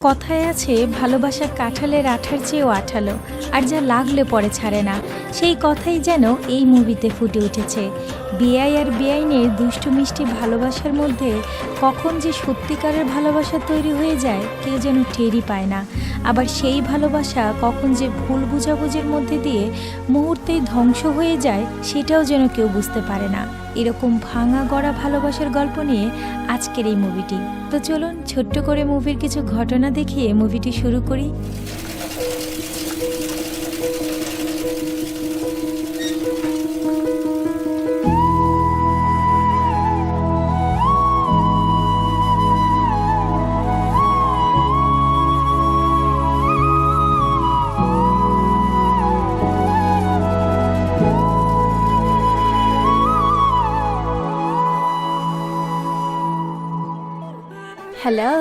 কথায় আছে ভালোবাসা কাঁঠালের আঠার চেয়েও আঠালো, আর যা লাগলে পরে ছাড়ে না। সেই কথাই যেন এই মুভিতে ফুটে উঠেছে। বেআই আর বেআইনের দুষ্টু মিষ্টি ভালোবাসার মধ্যে কখন যে সত্যিকারের ভালোবাসা তৈরি হয়ে যায় কেউ যেন টেরই পায় না। আবার সেই ভালোবাসা কখন যে ভুল বুঝাবুঝির মধ্যে দিয়ে মুহূর্তেই ধ্বংস হয়ে যায় সেটাও যেন কেউ বুঝতে পারে না। এরকম ভাঙা গড়া ভালোবাসার গল্প নিয়ে আজকের এই মুভিটি। তো চলুন ছোট্ট করে মুভির কিছু ঘটনা দেখিয়ে মুভিটি শুরু করি। হ্যালো,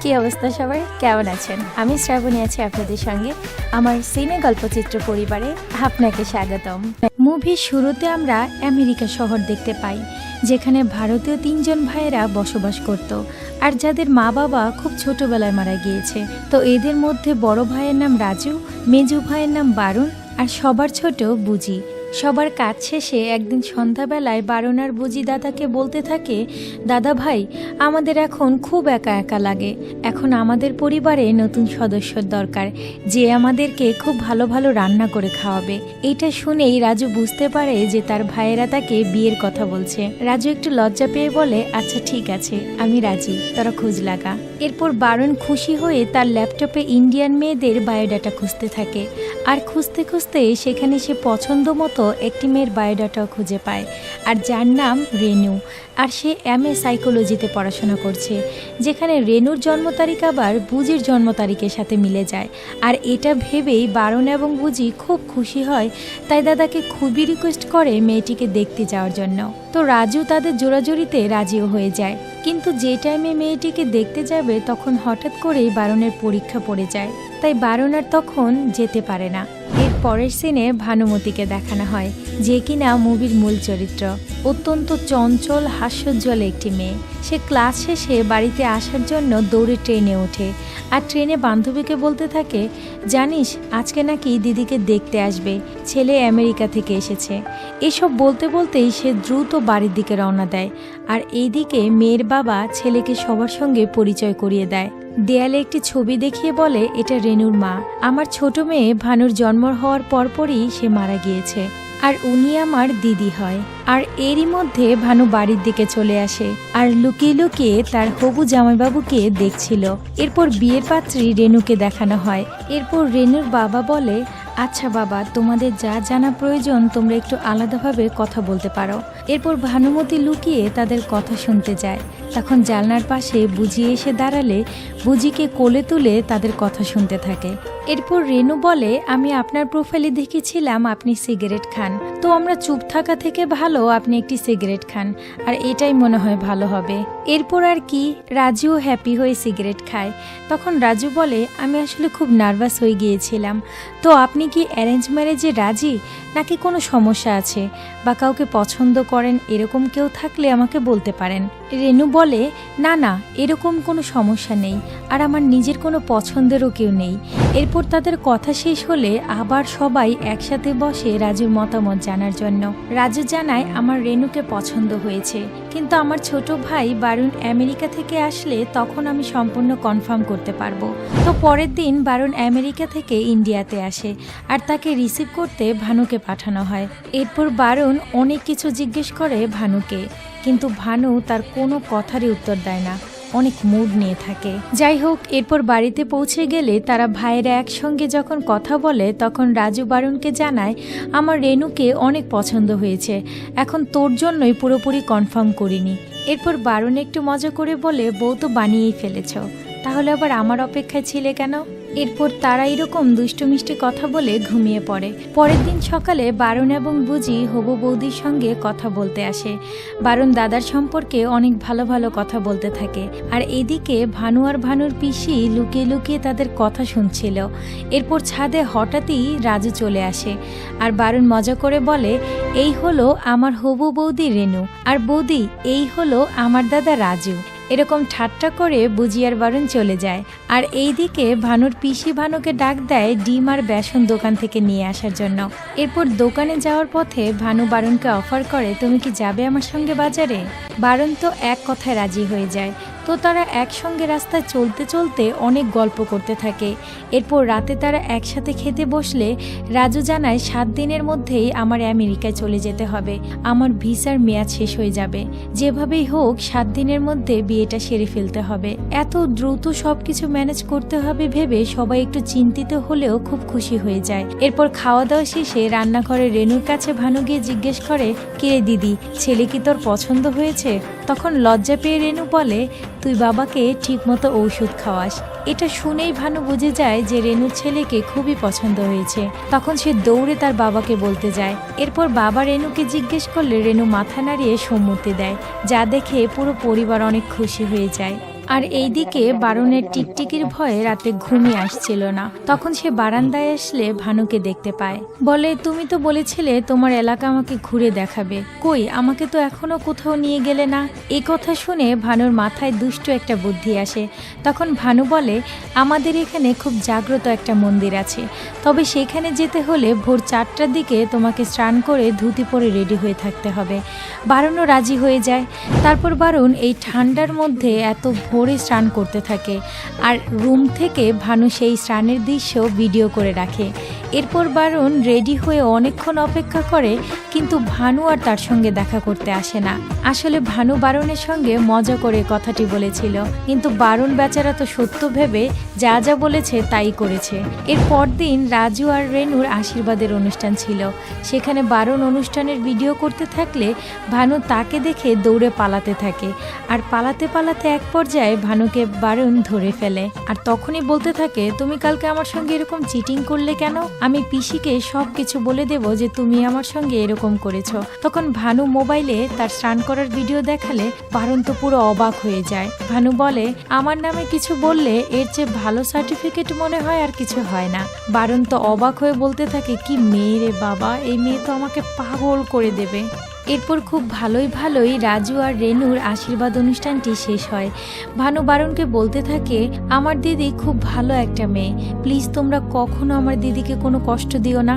কী অবস্থা সবার, কেমন আছেন? আমি শ্রাবণী আছি আপনাদের সঙ্গে আমার সিনে গল্পচিত্র পরিবারে। আপনাকে স্বাগতম। মুভির শুরুতে আমরা আমেরিকা শহর দেখতে পাই, যেখানে ভারতীয় 3 জন ভাইয়েরা বসবাস করত, আর যাদের মা বাবা খুব ছোটবেলায় মারা গিয়েছে। তো এদের মধ্যে বড় ভাইয়ের নাম রাজু, মেজু ভাইয়ের নাম বারুণ, আর সবার ছোট বুজি। সবার কাজ শেষে একদিন সন্ধ্যাবেলায় বারুণ আর বুজি দাদাকে বলতে থাকে, দাদা ভাই, আমাদের এখন খুব একা একা লাগে। এখন আমাদের পরিবারে নতুন সদস্যর দরকার, যে আমাদেরকে খুব ভালো ভালো রান্না করে খাওয়াবে। এটা শুনেই রাজু বুঝতে পারে যে তার ভাইয়েরা তাকে বিয়ের কথা বলছে। রাজু একটু লজ্জা পেয়ে বলে, আচ্ছা ঠিক আছে, আমি রাজি, তোরা খোঁজ লাগা। এরপর বারুণ খুশি হয়ে তার ল্যাপটপে ইন্ডিয়ান মেয়েদের বায়োডাটা খুঁজতে থাকে, আর খুঁজতে খুঁজতে সেখানে সে পছন্দ মতো একটি মেয়ের বায়োডাটাও খুঁজে পায়, আর যার নাম রেনু। আর সে MA সাইকোলজিতে পড়াশোনা করছে, যেখানে রেনুর জন্ম তারিখ আবার বুজির জন্ম তারিখের সাথে মিলে যায়। আর এটা ভেবেই বারুণ এবং বুজি খুব খুশি হয়, তাই দাদাকে খুবই রিকোয়েস্ট করে মেয়েটিকে দেখতে যাওয়ার জন্য। তো রাজু তাদের জোড়াজোড়িতে রাজিও হয়ে যায়। কিন্তু যে টাইমে মেয়েটিকে দেখতে যাবে তখন হঠাৎ করেই বারুণের পরীক্ষা পড়ে যায়, তাই বারুণ আর তখন যেতে পারে না। এর পরের সিনে ভানুমতিকে দেখানো হয়, যে কিনা মুভির মূল চরিত্র। অত্যন্ত চঞ্চল হাস্যোজ্জ্বল একটি মেয়ে। সে ক্লাস শেষে বাড়িতে আসার জন্য দৌড়ে ট্রেনে ওঠে, আর ট্রেনে বান্ধবীকে বলতে থাকে, জানিস আজকে নাকি দিদিকে দেখতে আসবে, ছেলে আমেরিকা থেকে এসেছে। এসব বলতে বলতেই সে দ্রুত বাড়ির দিকে রওনা দেয়। আর এইদিকে মেয়ের বাবা ছেলেকে সবার সঙ্গে পরিচয় করিয়ে দেয়। দেয়ালে একটি ছবি দেখিয়ে বলে, এটা রেনুর মা। আমার ছোট মেয়ে ভানুর জন্ম হওয়ার পরপরই সে মারা গিয়েছে, আর উনি আমার দিদি হয়। আর এরই মধ্যে ভানু বাড়ির দিকে চলে আসে, আর লুকিয়ে লুকিয়ে তার হবু জামাইবাবুকে দেখছিল। এরপর বিয়ের পাত্রী রেনুকে দেখানো হয়। এরপর রেনুর বাবা বলে, আচ্ছা বাবা, তোমাদের যা জানা প্রয়োজন তোমরা একটু আলাদাভাবে কথা বলতে পারো। এরপর ভানুমতি লুকিয়ে তাদের কথা শুনতে যায়। তখন জানলার পাশে বুজি এসে দাঁড়ালে বুজিকে কোলে তুলে তাদের কথা শুনতে থাকে। এরপর রেনু বলে, আমি আপনার প্রোফাইলে দেখেছিলাম আপনি সিগারেট খান, তো আমরা চুপ থাকা থেকে ভালো আপনি একটি সিগারেট খান, আর এটাই মনে হয় ভালো হবে। এরপর আর কি, রাজুও হ্যাপি হয়ে সিগারেট খায়। তখন রাজু বলে, আমি আসলে খুব নার্ভাস হয়ে গিয়েছিলাম, তো আপনি কি অ্যারেঞ্জ ম্যারেজে রাজি, নাকি কোনো সমস্যা আছে, বা কাউকে পছন্দ করেন এরকম কেউ থাকলে আমাকে বলতে পারেন। রেনু বলে, না না, এরকম কোনো সমস্যা নেই, আর আমার নিজের কোনো পছন্দেরও কেউ নেই। এরপর তাদের কথা শেষ হলে আবার সবাই একসাথে বসে রাজুর মতামত জানার জন্য। রাজু জানায়, আমার রেনুকে পছন্দ হয়েছে, কিন্তু আমার ছোট ভাই বারুণ আমেরিকা থেকে আসলে তখন আমি সম্পূর্ণ কনফার্ম করতে পারবো। তো পরের দিন বারুণ আমেরিকা থেকে ইন্ডিয়াতে আসে, আর তাকে রিসিভ করতে ভানুকে পাঠানো হয়। এরপর বারুণ অনেক কিছু জিজ্ঞেস করে ভানুকে, কিন্তু ভানু তার কোনো কথারই উত্তর দেয় না, অনেক মুড নিয়ে থাকে। যাই হোক, এরপর বাড়িতে পৌঁছে গেলে তারা ভাইয়েরা একসঙ্গে যখন কথা বলে তখন রাজু বারুণকে জানায়, আমার রেনুকে অনেক পছন্দ হয়েছে, এখন তোর জন্যই পুরোপুরি কনফার্ম করিনি। এরপর বারুণ একটু মজা করে বলে, বউ তো বানিয়েই ফেলেছ, তাহলে আবার আমার অপেক্ষায় ছিলে কেন? এরপর তারা এরকম দুষ্টু মিষ্টি কথা বলে ঘুমিয়ে পড়ে। পরের দিন সকালে বারুণ এবং বুজি হবু বৌদির সঙ্গে কথা বলতে আসে। বারুণ দাদার সম্পর্কে অনেক ভালো ভালো কথা বলতে থাকে, আর এদিকে ভানু আর ভানুর পিসি লুকিয়ে লুকিয়ে তাদের কথা শুনছিল। এরপর ছাদে হঠাৎই রাজু চলে আসে, আর বারুণ মজা করে বলে, এই হলো আমার হবু বৌদি রেনু, আর বৌদি এই হলো আমার দাদা রাজু। এরকম ঠাট্টা করে বুঝি আর বারণ চলে যায়। আর এইদিকে ভানুর পিসি ভানুকে ডাক দেয় ডিম আর বেসন দোকান থেকে নিয়ে আসার জন্য। এরপর দোকানে যাওয়ার পথে ভানু বারণকে অফার করে, তুমি কি যাবে আমার সঙ্গে বাজারে? বারণ তো এক কথায় রাজি হয়ে যায়। তো তারা একসঙ্গে রাস্তায় চলতে চলতে অনেক গল্প করতে থাকে। এরপর রাতে তারা একসাথে খেতে বসলে রাজু জানায় 7 দিনের মধ্যেই আমার আমেরিকায় চলে যেতে হবে, আমার ভিসার মেয়াদ শেষ হয়ে যাবে, যেভাবেই হোক 7 দিনের মধ্যে বিয়েটা সেরে ফেলতে হবে। এত দ্রুত সবকিছু ম্যানেজ করতে হবে ভেবে সবাই একটু চিন্তিত হলেও খুব খুশি হয়ে যায়। এরপর খাওয়া দাওয়া শেষে রান্নাঘরে রেনুর কাছে ভানু গিয়ে জিজ্ঞেস করে, কিরে দিদি, ছেলে কি তোর পছন্দ হয়েছে? তখন লজ্জা পেয়ে রেনু বলে, তুই বাবাকে ঠিকমতো ঔষধ খাওয়াস। এটা শুনেই ভানু বুঝে যায় যে রেনুর ছেলেকে খুবই পছন্দ হয়েছে। তখন সে দৌড়ে তার বাবাকে বলতে যায়। এরপর বাবা রেনুকে জিজ্ঞেস করলে রেনু মাথা নাড়িয়ে সম্মতি দেয়, যা দেখে পুরো পরিবার অনেক খুশি হয়ে যায়। আর এইদিকে বারণের টিকটিকির ভয়ে রাতে ঘুমই আসছিল না। তখন সে বারান্দায় আসলে ভানুকে দেখতে পায়। বলে, তুমি তো বলেছিলে তোমার এলাকা আমাকে ঘুরে দেখাবে, কই আমাকে তো এখনো কোথাও নিয়ে গেলে না। এই কথা শুনে ভানুর মাথায় দুষ্ট একটা বুদ্ধি আসে। তখন ভানু বলে, আমাদের এখানে খুব জাগ্রত একটা মন্দির আছে, তবে সেখানে যেতে হলে ভোর 4টার দিকে তোমাকে স্নান করে ধুতি পরে রেডি হয়ে থাকতে হবে। বারণও রাজি হয়ে যায়। তারপর বারণ এই ঠান্ডার মধ্যে এত ভোরে স্নান করতে থাকে, আর রুম থেকে ভানু সেই স্নানের দৃশ্য ভিডিও করে রাখে। এরপর বারণ রেডি হয়ে অনেকক্ষণ অপেক্ষা করে, কিন্তু ভানু আর তার সঙ্গে দেখা করতে আসে না। আসলে ভানু বারণের সঙ্গে মজা করে কথাটি বলেছিল, কিন্তু বারণ বেচারা তো সত্য ভেবে যা যা বলেছে তাই করেছে। এর পরদিন রাজু আর রেনুর আশীর্বাদের অনুষ্ঠান ছিল। সেখানে বারণ অনুষ্ঠানের ভিডিও করতে থাকলে ভানু তাকে দেখে দৌড়ে পালাতে থাকে, আর পালাতে পালাতে এক পর্যায়ে ভানুকে বারণ ধরে ফেলে। আর তখনই বলতে থাকে, তুমি কালকে আমার সঙ্গে এরকম চিটিং করলে কেন? আমি পিসিকে সব কিছু বলে দেব যে তুমি আমার সঙ্গে এরকম করেছো। তখন ভানু মোবাইলে তার স্নান করার ভিডিও দেখালে বারণ তো পুরো অবাক হয়ে যায়। ভানু বলে, আমার নামে কিছু বললে এর চেয়ে ভালো সার্টিফিকেট মনে হয় আর কিছু হয় না। বারণ তো অবাক হয়ে বলতে থাকে, কি মেয়ে রে বাবা, এই মেয়ে তো আমাকে পাগল করে দেবে। এরপর খুব ভালোই রাজু আর রেনুর আশীর্বাদ অনুষ্ঠানটি শেষ হয়। ভানু বারণকে বলতে থাকে, আমার দিদি খুব ভালো একটা মেয়ে, প্লিজ তোমরা কখনো আমার দিদিকে কোনো কষ্ট দিও না।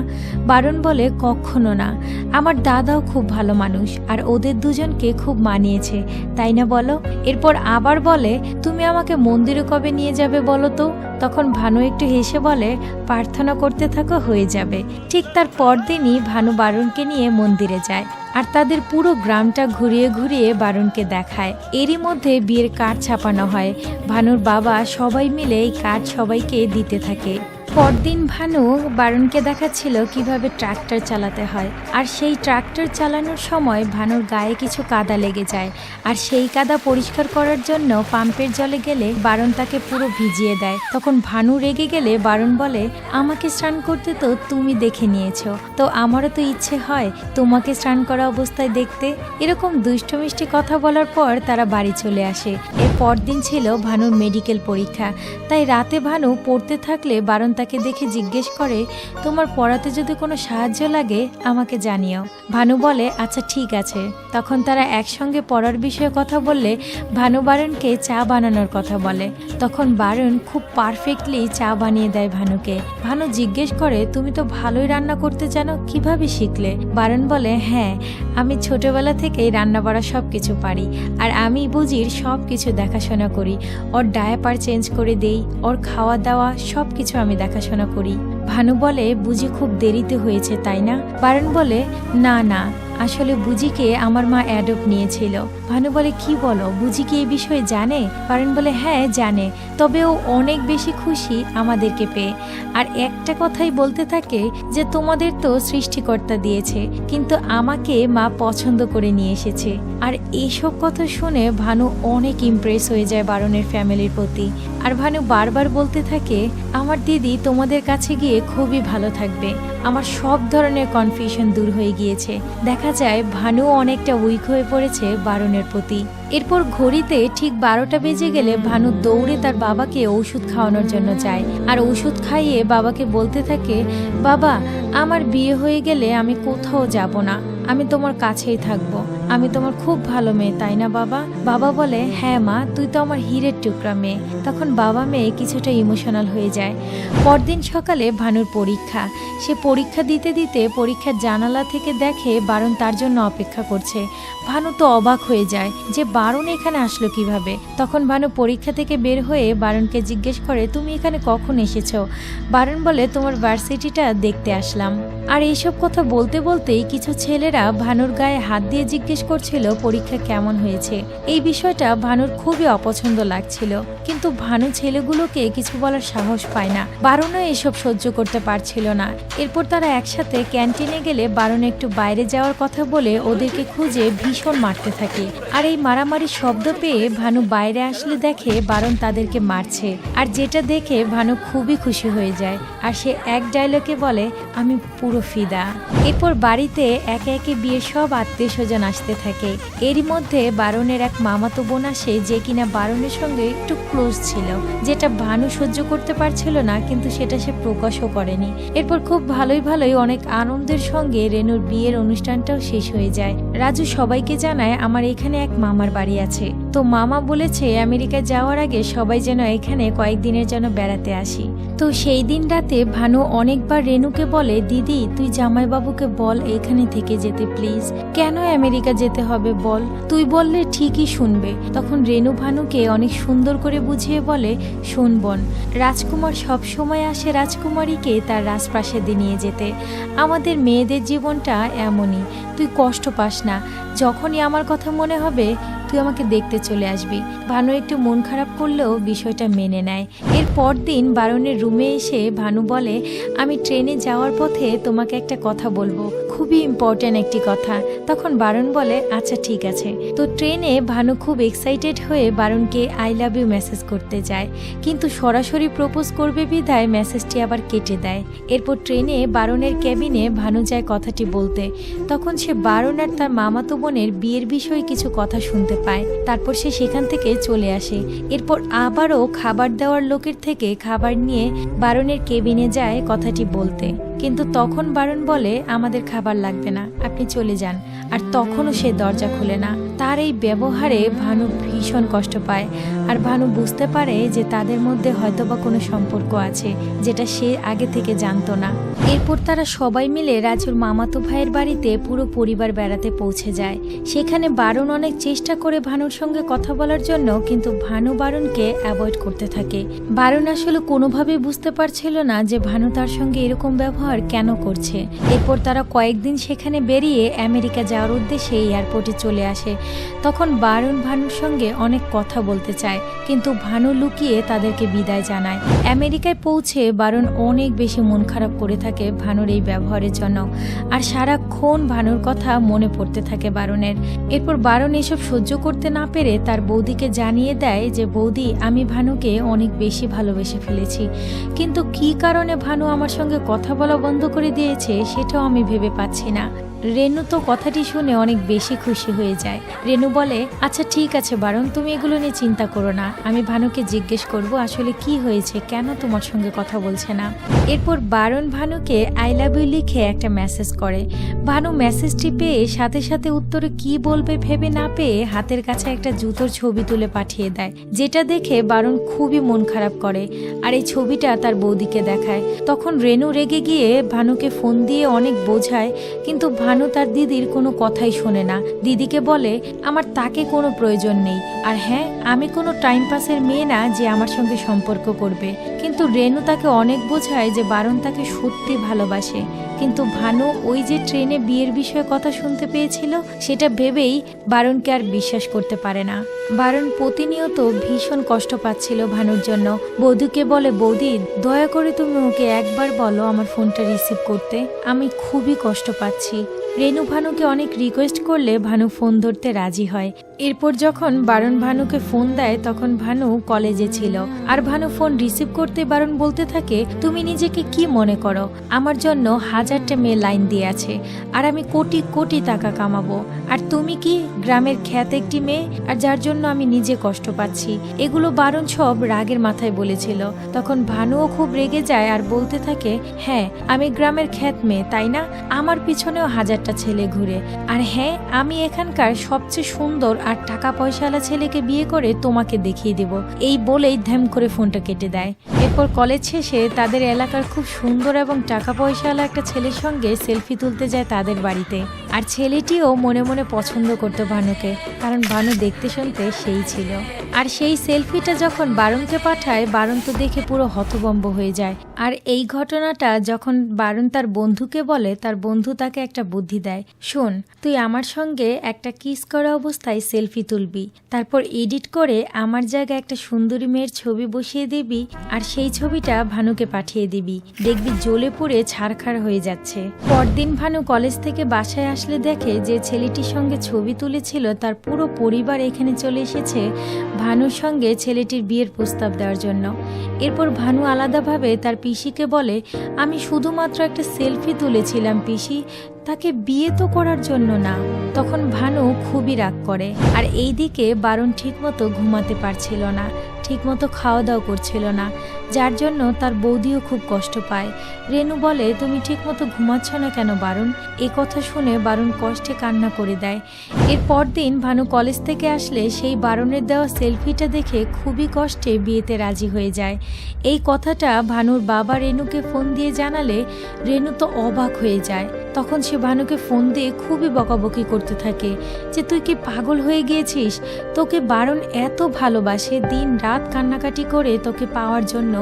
বারণ বলে, কখনো না, আমার দাদাও খুব ভালো মানুষ, আর ওদের দুজনকে খুব মানিয়েছে, তাই না বলো? এরপর আবার বলে, তুমি আমাকে মন্দিরে কবে নিয়ে যাবে বলো তো? তখন ভানু একটু হেসে বলে, প্রার্থনা করতে থাকো, হয়ে যাবে। ঠিক তার পরদিনই ভানু বারণকে নিয়ে মন্দিরে যায়, আর তাদের পুরো গ্রামটা ঘুরিয়ে ঘুরিয়ে বারণকে দেখায়। এরই মধ্যে বিয়ের কার্ড ছাপানো হয়। ভানুর বাবা সবাই মিলে এই কার্ড সবাইকে দিতে থাকে। পরদিন ভানু বারণকে দেখাচ্ছিল কিভাবে ট্রাক্টর চালাতে হয়, আর সেই ট্রাক্টর চালানোর সময় ভানুর গায়ে কিছু কাদা লেগে যায়, আর সেই কাদা পরিষ্কার করার জন্য পাম্পের জলে গেলে বারণ তাকে পুরো ভিজিয়ে দেয়। তখন ভানু রেগে গেলে বারণ বলে, আমাকে স্নান করতে তো তুমি দেখে নিয়েছো, তো আমারও তো ইচ্ছে হয় তোমাকে স্নান করা অবস্থায় দেখতে। এরকম দুষ্ট মিষ্টি কথা বলার পর তারা বাড়ি চলে আসে। এর পরদিন ছিল ভানুর মেডিকেল পরীক্ষা, তাই রাতে ভানু পড়তে থাকলে বারণ তাকে দেখে জিজ্ঞেস করে, তোমার পড়াতে যদি কোনো সাহায্য লাগে আমাকে জানিও। ভানু বলে, আচ্ছা ঠিক আছে। তখন তারা একসঙ্গে পড়ার বিষয়ে কথা বললে ভানু বারণকে চা বানানোর কথা বলে। তখন বারণ খুব পারফেক্টলি চা বানিয়ে দেয় ভানুকে। ভানু জিজ্ঞেস করে, তুমি তো ভালোই রান্না করতে জানো, কিভাবে শিখলে? বারণ বলে, হ্যাঁ, আমি ছোটবেলা থেকেই রান্না বাড়া সব কিছু পারি, আর আমি বুজির সব কিছু দেখাশোনা করি, ওর ডায়াপার চেঞ্জ করে দেই, ওর খাওয়া দাওয়া সব কিছু আমি দেখাশোনা করি। ভানু বলে, বুঝি খুব দেরিতে হয়েছে তাই না? বারণ বলে, না না, আসলে বুজিকে আমার মা অ্যাডপ্ট নিয়েছিল। ভানু বলে, কি বলো, বুজি কি এই বিষয়ে জানে? বারণ বলে, হ্যাঁ জানে, তবে ও অনেক বেশি খুশি আমাদেরকে পেয়ে, আর একটা কথাই বলতে থাকে যে তোমাদের তো সৃষ্টিকর্তা দিয়েছে, কিন্তু আমাকে মা পছন্দ করে নিয়ে এসেছে। আর এইসব কথা শুনে ভানু অনেক ইমপ্রেস হয়ে যায় বারণের ফ্যামিলির প্রতি। আর ভানু বারবার বলতে থাকে, আমার দিদি তোমাদের কাছে গিয়ে খুবই ভালো থাকবে, আমার সব ধরনের কনফিউশন দূর হয়ে গিয়েছে। দেখা যায় ভানু অনেকটা উইক হয়ে পড়েছে বারণের প্রতি। এরপর ঘড়িতে ঠিক 12টা বেজে গেলে ভানু দৌড়ে তার বাবাকে ওষুধ খাওয়ানোর জন্য যায়, আর ওষুধ খাইয়ে বাবাকে বলতে থাকে, বাবা, আমার বিয়ে হয়ে গেলে আমি কোথাও যাব না, আমি তোমার কাছেই থাকবো, আমি তোমার খুব ভালো মেয়ে তাই না বাবা? বাবা বলে, হ্যাঁ মা, তুই তো আমার হীরের টুকরা মেয়ে। তখন বাবা মেয়ে কিছুটা ইমোশনাল হয়ে যায়। পরদিন সকালে ভানুর পরীক্ষা। সে পরীক্ষা দিতে দিতে পরীক্ষার জানালা থেকে দেখে বারণ তার জন্য অপেক্ষা করছে। ভানু তো অবাক হয়ে যায় যে বারণ এখানে আসলো কিভাবে। তখন ভানু পরীক্ষা থেকে বের হয়ে বারণকে জিজ্ঞেস করে, তুমি এখানে কখন এসেছো? বারণ বলে, তোমার ভার্সিটিটা দেখতে আসলাম। আর এইসব কথা বলতে বলতেই কিছু ছেলেরা ভানুর গায়ে হাত দিয়ে জিজ্ঞেস করছিল পরীক্ষা কেমন হয়েছে। এই বিষয়টা ভানুর খুবই অপছন্দ লাগছিল, কিন্তু ভানু ছেলেগুলোকে কিছু বলার সাহস পায় না। বারণও এসব সহ্য করতে পারছিল না। এরপর তারা একসাথে ক্যান্টিনে গেলে বারণ একটু বাইরে যাওয়ার কথা বলে ওদেরকে খুঁজে ভীষণ মারতে থাকে। আর এই মারামারি শব্দ পেয়ে ভানু বাইরে আসলে দেখে বারণ তাদেরকে মারছে। আর যেটা দেখে ভানু খুবই খুশি হয়ে যায়। আর সে এক ডায়লগে বলে, আমি পুরো ফিদা। এরপর বাড়িতে একে একে বিয়ের সব আত্মীয় স্বজন আসতে থাকে। এরই মধ্যে বারণের এক মামাতো বোন আসে, যে কিনা বারণের সঙ্গে একটু ক্লোজ ছিল, যেটা ভানু সহ্য করতে পারছিল না, কিন্তু সেটা সে প্রকাশও করেনি। এরপর খুব ভালোই অনেক আনন্দের সঙ্গে রেনুর বিয়ের অনুষ্ঠানটাও শেষ হয়ে যায়। রাজু সবাইকে জানায়, আমার এখানে এক মামার বাড়ি আছে, তো মামা বলেছে আমেরিকায় যাওয়ার আগে সবাই যেন এখানে কয়েকদিনের জন্য বেড়াতে আসি। তো সেই দিন রাতে ভানু অনেকবার রেনুকে বলে, দিদি তুই জামাইবাবুকে বল এখানে থেকে যেতে প্লিজ, কেন আমেরিকা যেতে হবে বল, তুই বললে ঠিকই শুনবে। তখন রেনু ভানুকে অনেক সুন্দর করে বুঝিয়ে বলে, শোন বোন, রাজকুমার সব সময় আসে রাজকুমারীকে তার রাজপ্রাসাদে নিয়ে যেতে। আমাদের মেয়েদের জীবনটা এমনই, তুই কষ্ট পাস না, যখনই আমার কথা মনে হবে তুই আমাকে দেখতে চলে আসবি। ভানু একটু মন খারাপ করলেও বিষয়টা মেনে নেয়। এর পরদিন বারণের রুমে এসে ভানু বলে, আমি ট্রেনে যাওয়ার পথে তোমাকে একটা কথা বলবো, খুবই ইম্পর্টেন্ট একটি কথা। তখন বারণ বলে, আচ্ছা ঠিক আছে। তো ট্রেনে ভানু খুব এক্সাইটেড হয়ে বারণকে আই লাভ ইউ মেসেজ করতে যায়, কিন্তু সরাসরি প্রপোজ করবে বিধায় মেসেজটি আবার কেটে দেয়। এরপর ট্রেনে বারণের ক্যাবিনে ভানু যায় কথাটি বলতে। তখন সে বারণ আর তার মামাতো বোনের বিয়ের বিষয়ে কিছু কথা শুনতে পায়। তারপর সে সেখান থেকে চলে আসে। এরপর আবারও খাবার দেওয়ার লোকের থেকে খাবার নিয়ে বারণের কেবিনে যায় কথাটি বলতে, কিন্তু তখন বারণ বলে, আমাদের খাবার লাগবে না, আপনি চলে যান। আর তখনও সে দরজা খুলে না। তার এই ব্যবহারে ভানু ভীষণ কষ্ট পায়। আর ভানু বুঝতে পারে যে তাদের মধ্যে হয়তোবা কোনো সম্পর্ক আছে, যেটা সে আগে থেকে জানতো না। এরপর তারা সবাই মিলে রাজুর মামাতো ভাইয়ের বাড়িতে পুরো পরিবার বেড়াতে পৌঁছে যায়। সেখানে বারণ অনেক চেষ্টা করে ভানুর সঙ্গে কথা বলার জন্য, কিন্তু ভানু বারণকে অ্যাভয়েড করতে থাকে। বারণ আসলে কোনোভাবেই বুঝতে পারছিল না যে ভানু তার সঙ্গে এরকম ব্যবহার কেন করছে। এরপর তারা কয়েকদিন সেখানে বেরিয়ে আমেরিকা যাওয়ার উদ্দেশ্যে এয়ারপোর্টে চলে আসে। তখন বারণ ভানুর সঙ্গে অনেক কথা বলতে চায়, কিন্তু ভানু লুকিয়ে তাদেরকে বিদায় জানায়। আমেরিকায় পৌঁছে বারণ অনেক বেশি মন খারাপ করে থাকে ভানুর এই ব্যবহারের জন্য। আর সারাক্ষণ ভানুর কথা মনে পড়তে থাকে বারণের। এরপর বারণ এসব সহ্য করতে না পেরে তার বৌদিকে জানিয়ে দেয় যে, বৌদি, আমি ভানুকে অনেক বেশি ভালোবেসে ফেলেছি, কিন্তু কি কারণে ভানু আমার সঙ্গে কথা বলা বন্ধ করে দিয়েছে সেটাও আমি ভেবে পাচ্ছি না। রেনু তো কথাটি শুনে অনেক বেশি খুশি হয়ে যায়। রেনু বলে, আচ্ছা ঠিক আছে বারণ, তুমি এগুলো নিয়ে চিন্তা করো না, আমি ভানুকে জিজ্ঞেস করব আসলে কি হয়েছে, কেন তোমার সঙ্গে কথা বলছে না। এরপর বারণ ভানুকে আই লাভ ইউ লিখে একটা মেসেজ করে। ভানু মেসেজটি পেয়ে সাথে সাথে উত্তরে কি বলবে ভেবে না পেয়ে হাতের কাছে একটা জুতোর ছবি তুলে পাঠিয়ে দেয়, যেটা দেখে বারণ খুবই মন খারাপ করে। আর এই ছবিটা তার বৌদিকে দেখায়। তখন রেনু রেগে গিয়ে ভানুকে ফোন দিয়ে অনেক বোঝায়, কিন্তু ভানু তার দিদির কোনো কথাই শোনে না। দিদিকে বলে, আমার তাকে কোনো প্রয়োজন নেই, আর হ্যাঁ, আমি কোনো টাইম পাসের মেয়ে না যে আমার সঙ্গে সম্পর্ক করবে। কিন্তু রেনু তাকে অনেক বোঝায় যে বারণ তাকে সত্যি ভালোবাসে। কিন্তু ভানু ওই যে ট্রেনে বিয়ের বিষয়ে কথা শুনতে পেয়েছিল, সেটা ভেবেই বারণকে আর বিশ্বাস করতে পারে না। বারণ প্রতিনিয়ত ভীষণ কষ্ট পাচ্ছিল ভানুর জন্য। বৌদিকে বলে, বৌদি দয়া করে তুমি ওকে একবার বলো আমার ফোনটা রিসিভ করতে, আমি খুবই কষ্ট পাচ্ছি। রেনু ভানুকে অনেক রিকোয়েস্ট করলে ভানু ফোন ধরতে রাজি হয়। এরপর যখন বারণ ভানুকে ফোন দেয় তখন ভানু কলেজে ছিল। আর ভানু ফোন রিসিভ করতে বারণ বলতে থাকে, তুমি নিজেকে কি মনে করো, আমার জন্য 1000টা মেয়ে লাইন দিয়ে আছে, আর আমি কোটি কোটি টাকা কামাবো, আর তুমি কি গ্রামের খ্যাত একটি মেয়ে, আর যার জন্য আমি নিজে কষ্ট পাচ্ছি। এগুলো বারণ সব রাগের মাথায় বলেছিল। তখন ভানুও খুব রেগে যায় আর বলতে থাকে, হ্যাঁ আমি গ্রামের খ্যাত মেয়ে তাই না, আমার পিছনেও 1000 একটা ছেলে ঘুরে। আর হ্যাঁ, আমি এখানকার সবচেয়ে সুন্দর আর টাকা পয়সাওয়ালা ছেলেকে বিয়ে করে তোমাকে দেখিয়ে দেব। এই বলেই ধ্যাম করে ফোনটা কেটে দেয়। এরপর কলেজ শেষে তাদের এলাকার খুব সুন্দর এবং টাকা পয়সাওয়ালা একটা ছেলের সঙ্গে সেলফি তুলতে যায় তাদের বাড়িতে। আর ছেলেটিও মনে মনে পছন্দ করতো ভানুকে, কারণ ভানু দেখতে শুনতে সেই ছিল। আর সেই সেলফিটা যখন বারুণকে পাঠায়, বারুণ তো দেখে পুরো হতভম্ব হয়ে যায়। আর এই ঘটনাটা যখন বারুণ তার বন্ধুকে বলে, তার বন্ধু তাকে একটা বুদ্ধি দেয়, শোন, তুই আমার সঙ্গে একটা কিস করা অবস্থায় সেলফি তুলবি, তারপর এডিট করে আমার জায়গায় একটা সুন্দরী মেয়ের ছবি বসিয়ে দিবি, আর সেই ছবিটা ভানুকে পাঠিয়ে দিবি, দেখবি জ্বলে পুড়ে ছারখার হয়ে যাচ্ছে। পরদিন ভানু কলেজ থেকে বাসায় আসলে দেখে যে ছেলেটির সঙ্গে ছবি তুলেছিল তার পুরো পরিবার এখানে চলে এসেছে ভানুর সঙ্গে ছেলেটির বিয়ের প্রস্তাব দেওয়ার জন্য। এরপর ভানু আলাদাভাবে তার পিসিকে বলে, আমি শুধুমাত্র একটা সেলফি তুলেছিলাম পিসি, তাকে বিয়ে তো করার জন্য না। তখন ভানু খুবই রাগ করে। আর এইদিকে বারুণ ঠিকমতো ঘুমাতে পারছিল না, ঠিকমতো খাওয়া দাওয়া করছিল না, যার জন্য তার বৌদিও খুব কষ্ট পায়। রেনু বলে, তুমি ঠিকমতো ঘুমাচ্ছ না কেন বারুণ? এ কথা শুনে বারুণ কষ্টে কান্না করে দেয়। এর পরদিন ভানু কলেজ থেকে আসলে সেই বারুণের দেওয়া সেলফিটা দেখে খুবই কষ্টে বিয়েতে রাজি হয়ে যায়। এই কথাটা ভানুর বাবা রেনুকে ফোন দিয়ে জানালে রেনু তো অবাক হয়ে যায়। তখন সে ভানুকে ফোন দিয়ে খুবই বকাবকি করতে থাকে যে তুই কি পাগল হয়ে গিয়েছিস? তোকে বারুণ এত ভালোবাসে, দিন রাত কান্নাকাটি করে তোকে পাওয়ার জন্য,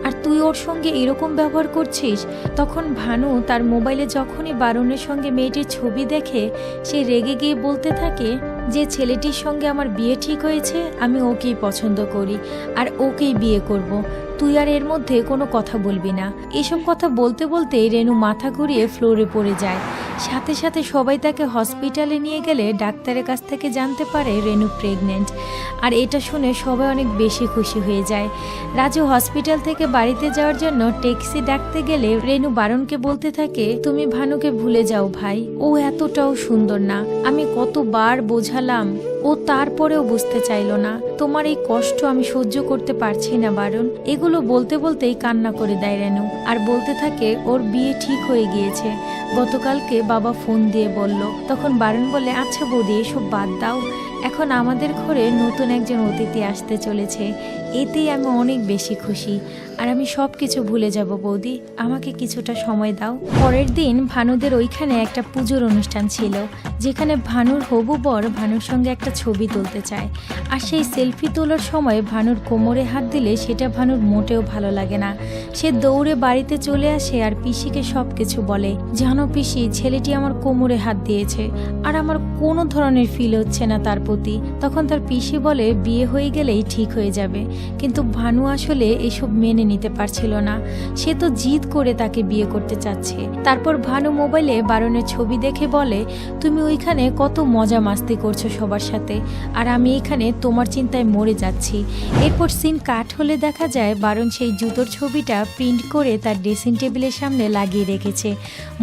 আর তুই ওর সঙ্গে এরকম ব্যবহার করছিস। তখন ভানু তার মোবাইলে যখনই বারুণের সঙ্গে মেয়েটির ছবি দেখে, সে রেগে গিয়ে বলতে থাকে যে ছেলেটির সঙ্গে আমার বিয়ে ঠিক হয়েছে, আমি ওকেই পছন্দ করি আর ওকেই বিয়ে করব, তুই আর এর মধ্যে কোনো কথা বলবি না। এসব কথা বলতে বলতে রেনু মাথা ঘুরিয়ে ফ্লোরে পড়ে যায়। সাথে সাথে সবাই তাকে হসপিটালে নিয়ে গেলে ডাক্তারের কাছ থেকে জানতে পারে রেনু প্রেগনেন্ট। আর এটা শুনে সবাই অনেক বেশি খুশি হয়ে যায়। রাজু হসপিটাল থেকে বাড়িতে যাওয়ার জন্য ট্যাক্সি ডাকতে গেলে রেনু বারুণকে বলতে থাকে, তুমি ভানুকে ভুলে যাও ভাই, ও এতটাও সুন্দর না, আমি কতবার বোঝালাম, ও তারপরেও বুঝতে চাইল না। তোমার এই কষ্ট আমি সহ্য করতে পারছি না বারুণ। এগুলো বলতে বলতেই কান্না করে দেয় রেনু, আর বলতে থাকে ওর বিয়ে ঠিক হয়ে গিয়েছে, গতকালকে বাবা ফোন দিয়ে বলল। তখন বারুণ বলে, আচ্ছা বৌদি, এসব বাদ দাও, এখন আমাদের ঘরে নতুন একজন অতিথি আসতে চলেছে, এতেই আমি অনেক বেশি খুশি, আর আমি সব কিছু ভুলে যাব বৌদি, আমাকে কিছুটা সময় দাও। পরের দিন ভানুদের ওইখানে একটা পুজোর অনুষ্ঠান ছিল, যেখানে ভানুর হবু বর ভানুর সঙ্গে একটা ছবি তুলতে চায়। আর সেই সেলফি তোলার সময় ভানুর কোমরে হাত দিলে সেটা ভানুর মোটেও ভালো লাগে না। সে দৌড়ে বাড়িতে চলে আসে আর পিসিকে সব কিছু বলে, জানো পিসি, ছেলেটি আমার কোমরে হাত দিয়েছে, আর আমার কোনো ধরনের ফিল হচ্ছে না তার প্রতি। তখন তার পিসি বলে, বিয়ে হয়ে গেলেই ঠিক হয়ে যাবে। কিন্তু ভানু আসলে এসব মেনে নিতে পারছিল না, সে তো জিদ করে তাকে বিয়ে করতে চাচ্ছে। তারপর ভানু মোবাইলে বারুণের ছবি দেখে বলে, তুমি ওইখানে কত মজা মাস্তি করছো সবার সাথে, আর আমি এখানে তোমার চিন্তায় মরে যাচ্ছি। এরপর সিন কাট হলে দেখা যায় বারুণ সেই জুতোর ছবিটা প্রিন্ট করে তার ড্রেসিং টেবিলের সামনে লাগিয়ে রেখেছে,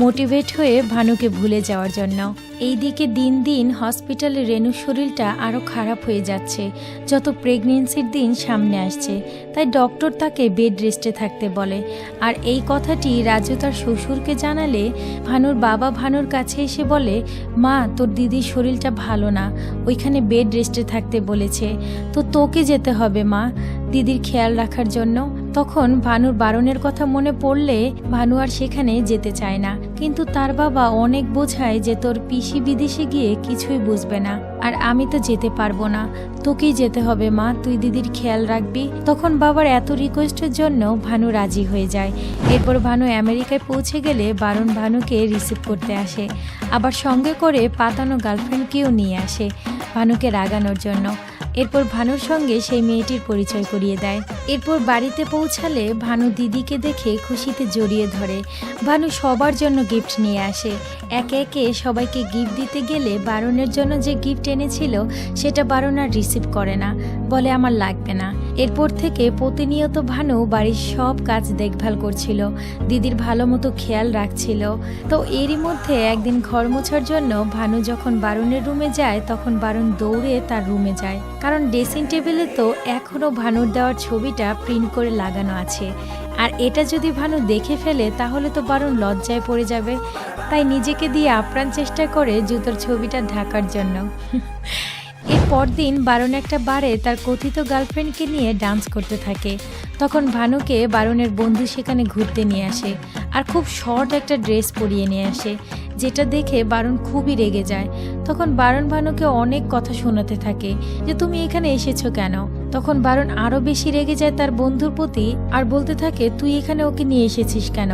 মোটিভেট হয়ে ভানুকে ভুলে যাওয়ার জন্য। এইদিকে দিন দিন হসপিটালে রেনুর শরীরটা আরও খারাপ হয়ে যাচ্ছে, যত প্রেগনেন্সির দিন সামনে আসছে, তাই ডক্টর তাকে বেড রেস্টে থাকতে বলে। আর এই কথাটি রাজু তার শ্বশুরকে জানালে ভানুর বাবা ভানুর কাছে এসে বলে, মা, তোর দিদির শরীরটা ভালো না, ওইখানে বেড রেস্টে থাকতে বলেছে, তো তোকে যেতে হবে মা, দিদির খেয়াল রাখার জন্য। তখন ভানুর বারণের কথা মনে পড়লে ভানু আর সেখানে যেতে চায় না, কিন্তু তার বাবা অনেক বোঝায় যে তোর পিসি বিদেশে গিয়ে কিছুই বুঝবে না, আর আমি তো যেতে পারবো না, তোকেই যেতে হবে মা, তুই দিদির খেয়াল রাখবি। তখন বাবার এত রিকোয়েস্টের জন্য ভানু রাজি হয়ে যায়। এরপর ভানু আমেরিকায় পৌঁছে গেলে বারণ ভানুকে রিসিভ করতে আসে, আবার সঙ্গে করে পাতানো গার্লফ্রেন্ডকেও নিয়ে আসে ভানুকে রাগানোর জন্য। এরপর ভানুর সঙ্গে সেই মেয়েটির পরিচয় করিয়ে দেয়। এরপর বাড়িতে পৌঁছালে ভানু দিদিকে দেখে খুশিতে জড়িয়ে ধরে। ভানু সবার জন্য গিফট নিয়ে আসে, একে একে সবাইকে গিফট দিতে গেলে বারণের জন্য যে গিফট এনেছিল সেটা বারণ আর রিসিভ করে না, বলে আমার লাগবে না। এরপর থেকে প্রতিনিয়ত ভানু বাড়ির সব কাজ দেখভাল করছিল, দিদির ভালো মতো খেয়াল রাখছিল। তো এরই মধ্যে একদিন ঘর মোছার জন্য ভানু যখন বারুণের রুমে যায় তখন বারুণ দৌড়ে তার রুমে যায়, কারণ ড্রেসিং টেবিলে তো এখনও ভানুর দেওয়ার ছবিটা প্রিন্ট করে লাগানো আছে। আর এটা যদি ভানু দেখে ফেলে তাহলে তো বারুণ লজ্জায় পড়ে যাবে, তাই নিজেকে দিয়ে আপ্রাণ চেষ্টা করে জুতোর ছবিটা ঢাকার জন্য। এর পরদিন বারুণ একটা বারে তার কথিত গার্লফ্রেন্ডকে নিয়ে ডান্স করতে থাকে। তখন ভানুকে বারুণের বন্ধু সেখানে ঘুরতে নিয়ে আসে আর খুব শর্ট একটা ড্রেস পরিয়ে নিয়ে আসে, যেটা দেখে বারুণ খুবই রেগে যায়। তখন বারুণ ভানুকে অনেক কথা শোনাতে থাকে যে তুমি এখানে এসেছো কেন। তখন বারুণ আরও বেশি রেগে যায় তার বন্ধুর প্রতি আর বলতে থাকে তুই এখানে ওকে নিয়ে এসেছিস কেন।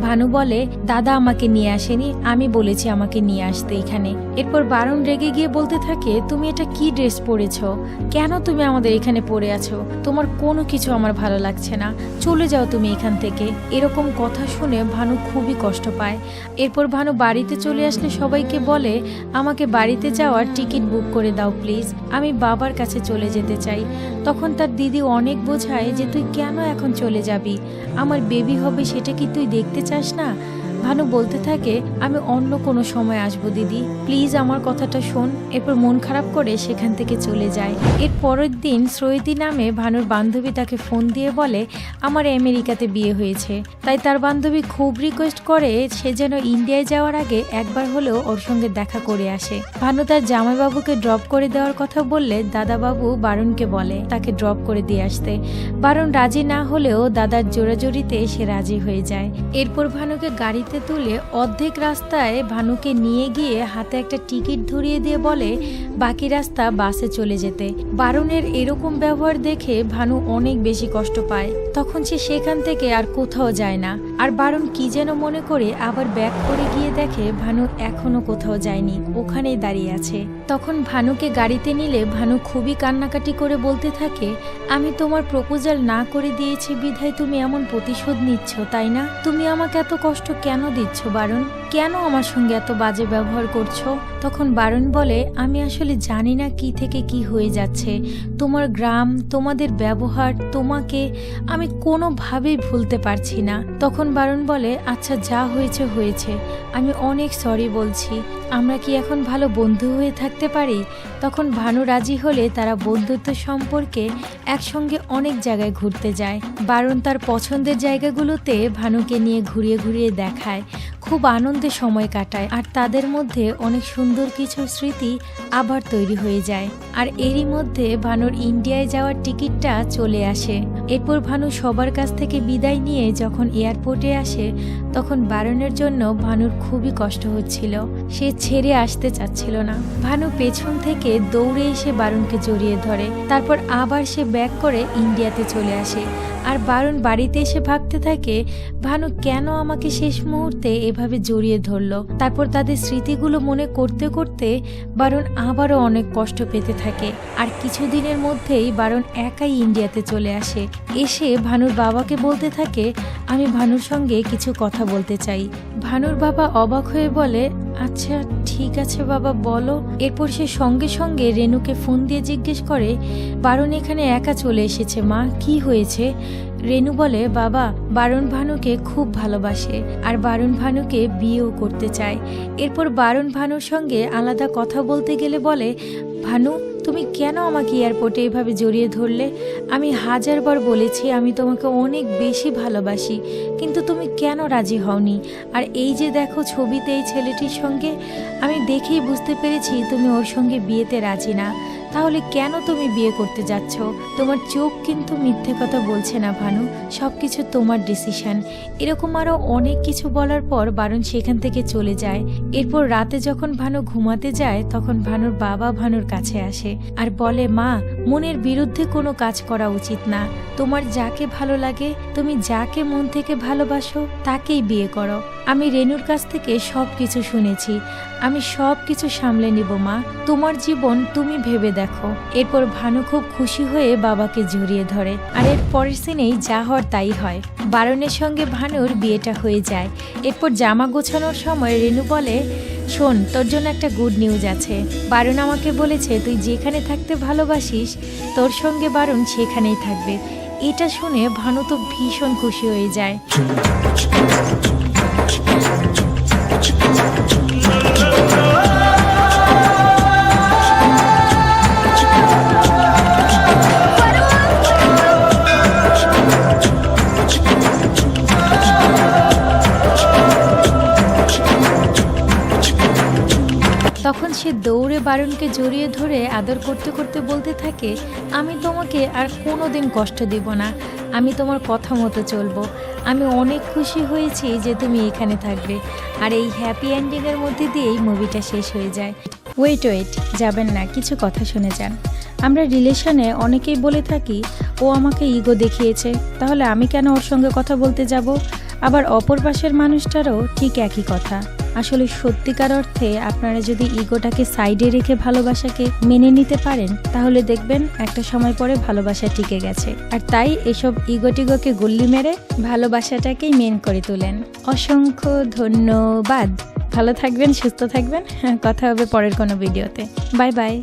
ভানু বলে দাদা আমাকে নিয়ে আসেনি, আমি বলেছি আমাকে নিয়ে আসতে এখানে। এরপর বারুণ রেগে গিয়ে বলতে থাকে তুমি এটা কি ড্রেস পরেছো, কেন তুমি আমাদের এখানে পরে আছো, তোমার কোনো কিছু আমার ভালো লাগছে না, চলে যাও তুমি এখান থেকে। এরকম কথা শুনে ভানু খুবই কষ্ট পায়। এরপর ভানু বাড়িতে চলে আসলে সবাইকে বলে আমাকে বাড়িতে যাওয়ার টিকিট বুক করে দাও প্লিজ, আমি বাবার কাছে চলে যেতে চাই। তখন তার দিদি অনেক বোঝায় যে তুই কেন এখন চলে যাবি, আমার বেবি হবে সেটা কি তুই দেখতে চাস না। ভানু বলতে থাকে আমি অন্য কোনো সময় আসবো দিদি, প্লিজ আমার কথাটা শোন। এরপর মন খারাপ করে সেখান থেকে চলে যায়। এর পরের দিন শ্রয়তী নামে ভানুর বান্ধবী তাকে ফোন দিয়ে বলে আমার আমেরিকাতে বিয়ে হয়েছে, তাই তার বান্ধবী খুব রিকোয়েস্ট করে সে যেন ইন্ডিয়ায় যাওয়ার আগে একবার হলেও ওর সঙ্গে দেখা করে আসে। ভানু তার জামাইবাবুকে ড্রপ করে দেওয়ার কথা বললে দাদাবাবু বারুণকে বলে তাকে ড্রপ করে দিয়ে আসতে। বারুণ রাজি না হলেও দাদার জোরাজোরিতে সে রাজি হয়ে যায়। এরপর ভানুকে গাড়িতে তুলে অর্ধেক রাস্তায় ভানুকে নিয়ে গিয়ে হাতে একটা টিকিট ধরিয়ে দিয়ে বলে বাকি রাস্তা বাসে চলে যেতে। বারুণের এরকম ব্যবহার দেখে ভানু অনেক বেশি কষ্ট পায়। তখন সে সেখান থেকে আর কোথাও যায় না। আর বারুণ কি যেন মনে করে আবার ব্যাক করে গিয়ে দেখে ভানু এখনো কোথাও যায়নি, ওখানেই দাঁড়িয়ে আছে। তখন ভানুকে গাড়িতে নিলে ভানু খুবই কান্নাকাটি করে বলতে থাকে আমি তোমার প্রপোজাল না করে দিয়েছি বিধায় তুমি এমন প্রতিশোধ নিচ্ছ, তাই না? তুমি আমাকে এত কষ্ট কেন দিচ্ছ বারুণ, কেন আমার সঙ্গে এত বাজে ব্যবহার করছো? তখন বারুণ বলে আমি আসলে জানি না কি থেকে কি হয়ে যাচ্ছে, তোমার গ্রাম, তোমাদের ব্যবহার, তোমাকে আমি কোনোভাবেই ভুলতে পারছি না। তখন বারুণ বলে আচ্ছা যা হয়েছে হয়েছে, আমি অনেক সরি বলছি, আমরা কি এখন ভালো বন্ধু হয়ে থাকতে পারি? তখন ভানু রাজি হলে তারা বন্ধুত্ব সম্পর্কে একসঙ্গে অনেক জায়গায় ঘুরতে যায়। বারুণ তার পছন্দের জায়গাগুলোতে ভানুকে নিয়ে ঘুরিয়ে ঘুরিয়ে দেখায়, খুব আনন্দে সময় কাটায় আর তাদের মধ্যে অনেক সুন্দর কিছু স্মৃতি আবার তৈরি হয়ে যায়। আর এরই মধ্যে ভানুর ইন্ডিয়ায় যাওয়ার টিকিটটা চলে আসে। এরপর ভানু সবার কাছ থেকে বিদায় নিয়ে যখন এয়ারপোর্টে আসে তখন বারুণের জন্য ভানুর খুবই কষ্ট হচ্ছিল, সে ছেড়ে আসতে চাচ্ছিল না। ভানু পেছন থেকে দৌড়ে এসে বারুণকে জড়িয়ে ধরে, তারপর আবার সে ব্যাক করে ইন্ডিয়াতে চলে আসে। আর বারুণ বাড়িতে এসে ভাবতে থাকে ভানু কেন আমাকে শেষ মুহূর্তে এভাবে জড়িয়ে ধরলো। তারপর তাদের স্মৃতিগুলো মনে করতে করতে বারুণ আবারও অনেক কষ্ট পেতে থাকে। আর কিছুদিনের মধ্যেই বারুণ একাই ইন্ডিয়াতে চলে আসে। এসে ভানুর বাবাকে বলতে থাকে আমি ভানুর সঙ্গে কিছু কথা বলতে চাই। ভানুর বাবা অবাক হয়ে বলে আচ্ছা ঠিক আছে বাবা বলো। এরপর সে সঙ্গে সঙ্গে রেনুকে ফোন দিয়ে জিজ্ঞেস করে বারুণ এখানে একা চলে এসেছে মা, কি হয়েছে? রেনু বলে বাবা বারুণ ভানুকে খুব ভালোবাসে আর বারুণ ভানুকে বিয়েও করতে চায়। এরপর বারুণ ভানুর সঙ্গে আলাদা কথা বলতে গেলে বলে ভানু তুমি কেন আমাকে এয়ারপোর্টে এভাবে জড়িয়ে ধরলে? আমি হাজারবার বলেছি আমি তোমাকে অনেক বেশি ভালোবাসি, কিন্তু তুমি কেন রাজি হওনি? আর এই যে দেখো ছবিতে এই ছেলেটির সঙ্গে, আমি দেখেই বুঝতে পেরেছি তুমি ওর সঙ্গে বিয়েতে রাজি না, তাহলে কেন তুমি বিয়ে করতে যাচ্ছ? তোমার চোখ কিন্তু মিথ্যে কথা বলছে না ভানু, সবকিছু তোমার ডিসিশন। এরকম আরো অনেক কিছু বলার পর বারুণ সেখান থেকে চলে যায়। এরপর রাতে যখন ভানু ঘুমাতে যায় তখন ভানুর বাবা ভানুর কাছে আসে আর বলে মা মনের বিরুদ্ধে কোনো কাজ করা উচিত না, তোমার যাকে ভালো লাগে, তুমি যাকে মন থেকে ভালোবাসো তাকেই বিয়ে করো। আমি রেনুর কাছ থেকে সব কিছু শুনেছি, আমি সব কিছু সামলে নিব মা, তোমার জীবন তুমি ভেবে দেখো। এরপর ভানু খুব খুশি হয়ে বাবাকে জড়িয়ে ধরে। আর এর পরের সিনেই যা হওয়ার তাই হয়, বারুণের সঙ্গে ভানুর বিয়েটা হয়ে যায়। এরপর জামা গোছানোর সময় রেনু বলে শোন, তোর জন্য একটা গুড নিউজ আছে। বারুণ আমাকে বলেছে তুই যেখানে থাকতে ভালোবাসিস তোর সঙ্গে বারুণ সেখানেই থাকবে। এটা শুনে ভানু তো ভীষণ খুশি হয়ে যায়। তখন সে দৌড়ে বারুণকে জড়িয়ে ধরে আদর করতে করতে বলতে থাকে, আমি তোমাকে আর কোনোদিন কষ্ট দেব না, আমি তোমার কথা মতো চলবো। আমি অনেক খুশি হয়েছি যে তুমি এখানে থাকবে। আর এই হ্যাপি এন্ডিংয়ের মধ্যে দিয়েই মুভিটা শেষ হয়ে যায়। ওয়েট যাবেন না, কিছু কথা শুনে যান। আমরা রিলেশনে অনেকেই বলে থাকি ও আমাকে ইগো দেখিয়েছে, তাহলে আমি কেন ওর সঙ্গে কথা বলতে যাব। আবার অপর পাশের মানুষটারও ঠিক একই কথা। আসলে সত্যিকার অর্থে আপনারা যদি ইগোটাকে সাইডে রেখে ভালোবাসাকে মেনে নিতে পারেন, তাহলে দেখবেন একটা সময় পরে ভালোবাসা টিকে গেছে। আর তাই এসব ইগোটিগোকে গুল্লি মেরে ভালোবাসাটাকেই মেন করে তোলেন। অসংখ্য ধন্যবাদ। ভালো থাকবেন, সুস্থ থাকবেন। কথা হবে পরের কোনো ভিডিওতে। Bye bye.